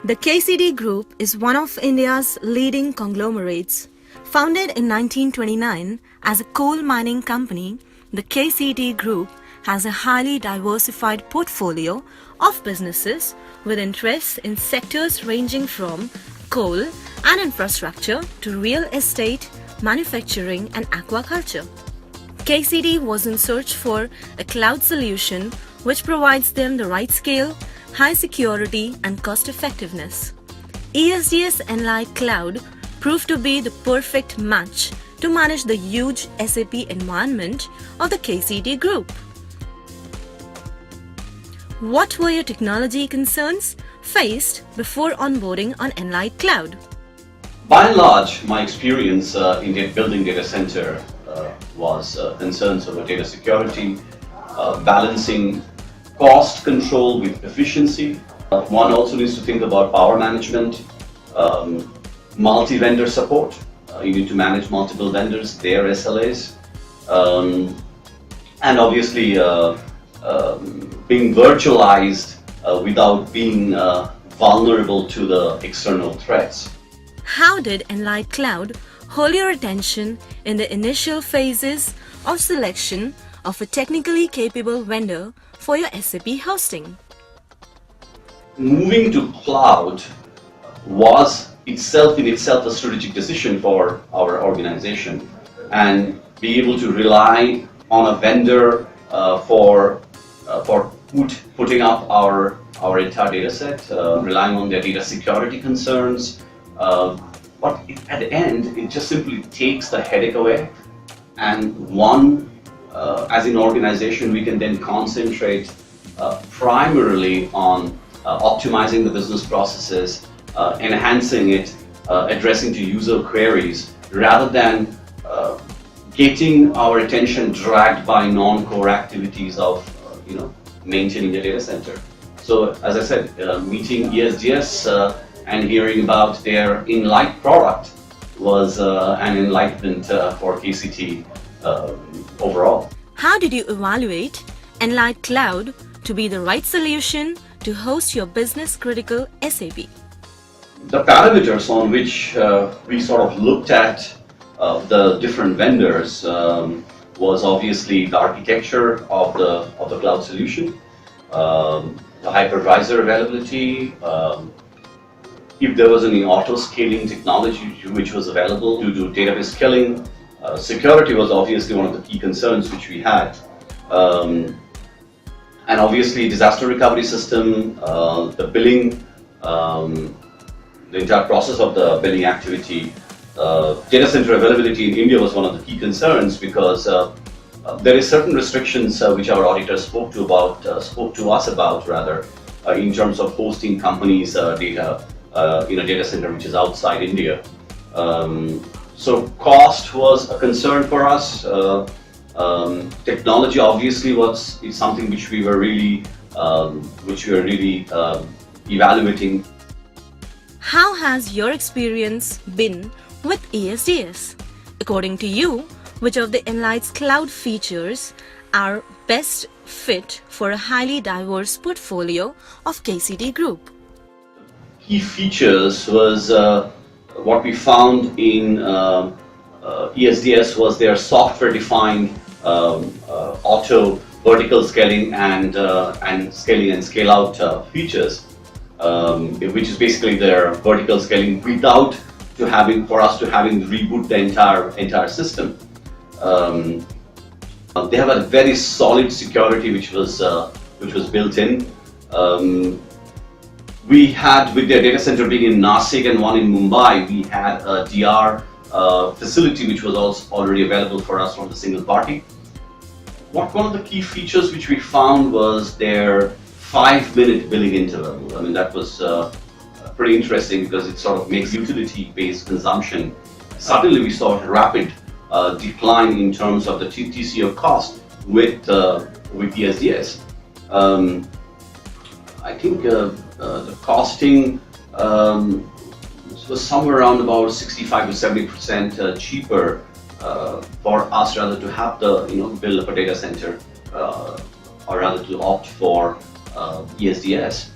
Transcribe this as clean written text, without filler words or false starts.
The KCD Group is one of India's leading conglomerates. Founded in 1929 as a coal mining company, the KCD Group has a highly diversified portfolio of businesses with interests in sectors ranging from coal and infrastructure to real estate, manufacturing and aquaculture. KCD was in search for a cloud solution which provides them the right scale, high security and cost effectiveness. ESDS Enlight Cloud proved to be the perfect match to manage the huge SAP environment of the KCD Group. What were your technology concerns faced before onboarding on Enlight Cloud? By and large, my experience in building data center was concerns over data security, balancing cost control with efficiency. One also needs to think about power management, multi-vendor support. You need to manage multiple vendors, their SLAs, and obviously being virtualized without being vulnerable to the external threats. How did Enlight Cloud hold your attention in the initial phases of selection of a technically capable vendor for your SAP hosting? Moving to cloud was in itself a strategic decision for our organization, and be able to rely on a vendor for putting up our entire data set, relying on their data security concerns. But at the end, it just simply takes the headache away, and as an organization, we can then concentrate primarily on optimizing the business processes, enhancing it, addressing to user queries, rather than getting our attention dragged by non-core activities of maintaining the data center. So, as I said, meeting ESDS and hearing about their Enlight product was an enlightenment for KCD overall. How did you evaluate Enlight Cloud to be the right solution to host your business-critical SAP? The parameters on which we sort of looked at the different vendors was obviously the architecture of the cloud solution, the hypervisor availability, if there was any auto-scaling technology which was available to do database scaling. Security was obviously one of the key concerns which we had. And obviously disaster recovery system, the billing, the entire process of the billing activity. Data center availability in India was one of the key concerns, because there is certain restrictions which our auditors spoke to us about in terms of hosting companies' data in a data center which is outside India. So cost was a concern for us. Technology obviously is something which we were really evaluating. How has your experience been with ESDS? According to you, which of the Enlight's cloud features are best fit for a highly diverse portfolio of KCD Group? Key features was what we found in ESDS was their software-defined auto vertical scaling and scaling and scale-out features, which is basically their vertical scaling without for us to having reboot the entire system. They have a very solid security which was built in. We had, with their data center being in Nashik and one in Mumbai, we had a DR facility which was also already available for us from the single party. One of the key features which we found was their 5-minute billing interval. I mean, that was pretty interesting, because it sort of makes utility-based consumption. Suddenly we saw a rapid decline in terms of the TCO cost with ESDS. I think the costing was somewhere around about 65 to 70% cheaper for us, rather to have build up a data center, or rather to opt for ESDS.